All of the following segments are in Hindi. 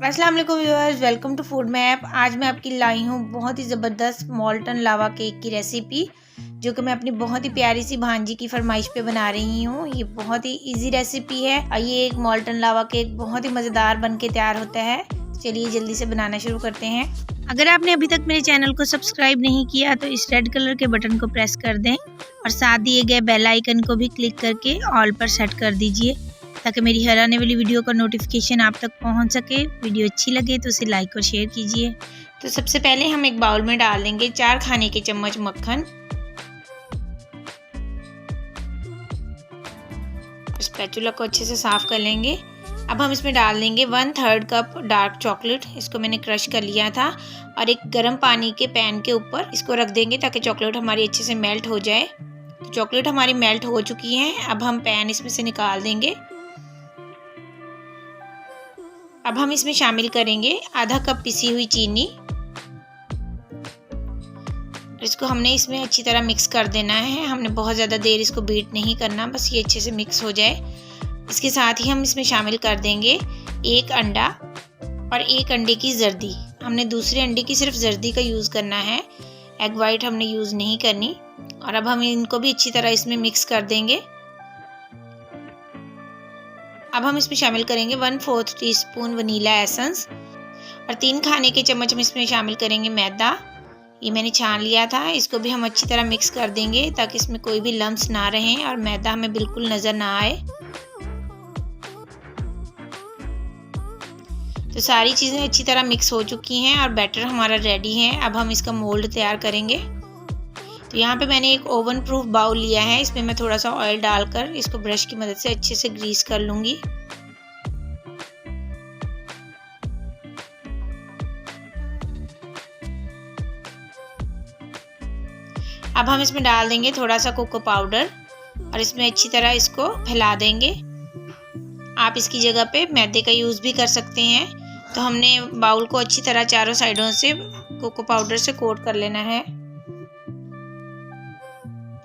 अस्सलाम वालेकुम viewers, welcome to Food Map. आज मैं आपकी लाई हूँ बहुत ही ज़बरदस्त मॉल्टन लावा केक की रेसिपी, जो कि मैं अपनी बहुत ही प्यारी सी भांजी की फरमाइश पे बना रही हूँ। ये बहुत ही इजी रेसिपी है और ये एक मॉल्टन लावा केक बहुत ही मज़ेदार बन के तैयार होता है। चलिए जल्दी से बनाना शुरू करते हैं। अगर आपने अभी तक मेरे चैनल को सब्सक्राइब नहीं किया तो इस रेड कलर के बटन को प्रेस कर दें और साथ दिए गए बेल आइकन को भी क्लिक करके ऑल पर सेट कर दीजिए, ताकि मेरी हर आने वाली वीडियो का नोटिफिकेशन आप तक पहुंच सके। वीडियो अच्छी लगे तो उसे लाइक और शेयर कीजिए। तो सबसे पहले हम एक बाउल में डाल देंगे 4 खाने के चम्मच मक्खन। स्पैचुला को अच्छे से साफ कर लेंगे। अब हम इसमें डाल देंगे 1/3 कप डार्क चॉकलेट। इसको मैंने क्रश कर लिया था और एक गर्म पानी के पैन के ऊपर इसको रख देंगे ताकि चॉकलेट हमारी अच्छे से मेल्ट हो जाए। तो चॉकलेट हमारी मेल्ट हो चुकी है। अब हम पैन इसमें से निकाल देंगे। अब हम इसमें शामिल करेंगे आधा कप पिसी हुई चीनी। इसको हमने इसमें अच्छी तरह मिक्स कर देना है। हमने बहुत ज़्यादा देर इसको बीट नहीं करना, बस ये अच्छे से मिक्स हो जाए। इसके साथ ही हम इसमें शामिल कर देंगे 1 अंडा और 1 अंडे की जर्दी। हमने दूसरे अंडे की सिर्फ जर्दी का यूज़ करना है, एग वाइट हमने यूज़ नहीं करनी। और अब हम इनको भी अच्छी तरह इसमें मिक्स कर देंगे। अब हम इसमें शामिल करेंगे 1/4 टीस्पून वनीला एसेंस और 3 खाने के चम्मच हम इसमें शामिल करेंगे मैदा। ये मैंने छान लिया था। इसको भी हम अच्छी तरह मिक्स कर देंगे ताकि इसमें कोई भी लम्स ना रहें और मैदा हमें बिल्कुल नज़र ना आए। तो सारी चीज़ें अच्छी तरह मिक्स हो चुकी हैं और बैटर हमारा रेडी है। अब हम इसका मोल्ड तैयार करेंगे। तो यहाँ पे मैंने एक ओवन प्रूफ बाउल लिया है। इसमें मैं थोड़ा सा ऑयल डालकर इसको ब्रश की मदद से अच्छे से ग्रीस कर लूँगी। अब हम इसमें डाल देंगे थोड़ा सा कोको पाउडर और इसमें अच्छी तरह इसको फैला देंगे। आप इसकी जगह पे मैदे का यूज़ भी कर सकते हैं। तो हमने बाउल को अच्छी तरह चारों साइडों से कोको पाउडर से कोट कर लेना है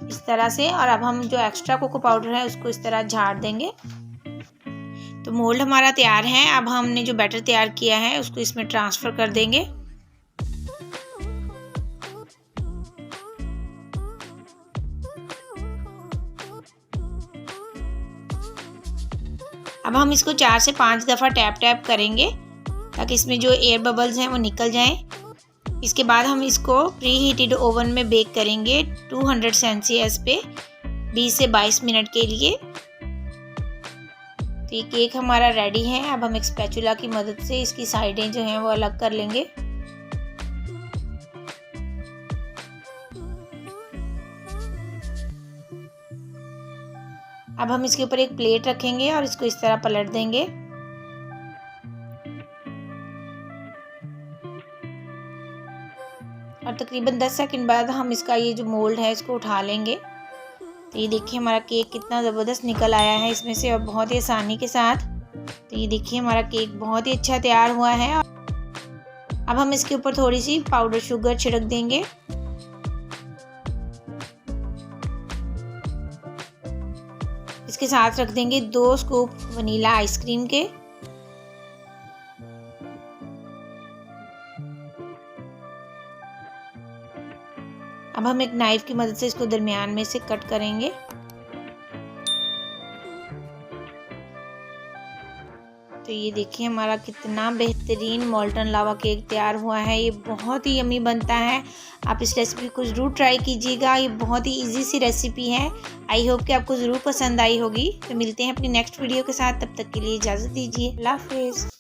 इस तरह से। और अब हम जो एक्स्ट्रा कोको पाउडर है उसको इस तरह झाड़ देंगे। तो मोल्ड हमारा तैयार है। अब हमने जो बैटर तैयार किया है उसको इसमें ट्रांसफ़र कर देंगे। अब हम इसको 4 से 5 दफ़ा टैप करेंगे ताकि इसमें जो एयर बबल्स हैं वो निकल जाएं। इसके बाद हम इसको प्री हीटेड ओवन में बेक करेंगे 200 सेल्सियस पे 20 से 22 मिनट के लिए। तो ये केक हमारा रेडी है। अब हम एक स्पैचुला की मदद से इसकी साइडें जो हैं वो अलग कर लेंगे। अब हम इसके ऊपर एक प्लेट रखेंगे और इसको इस तरह पलट देंगे। और तकरीबन 10 सेकंड बाद हम इसका ये जो मोल्ड है इसको उठा लेंगे। तो ये देखिए हमारा केक कितना ज़बरदस्त निकल आया है इसमें से, और बहुत ही आसानी के साथ। तो ये देखिए हमारा केक बहुत ही अच्छा तैयार हुआ है। अब हम इसके ऊपर थोड़ी सी पाउडर शुगर छिड़क देंगे। इसके साथ रख देंगे 2 स्कूप वनीला आइसक्रीम के। अब हम एक नाइफ की मदद से इसको दरमियान में से कट करेंगे। तो ये देखिए हमारा कितना बेहतरीन मॉल्टन लावा केक तैयार हुआ है। ये बहुत ही यम्मी बनता है। आप इस रेसिपी को ज़रूर ट्राई कीजिएगा। ये बहुत ही इजी सी रेसिपी है। आई होप कि आपको ज़रूर पसंद आई होगी। तो मिलते हैं अपनी नेक्स्ट वीडियो के साथ। तब तक के लिए इजाज़त दीजिए। अल्लाह हाफ़िज़।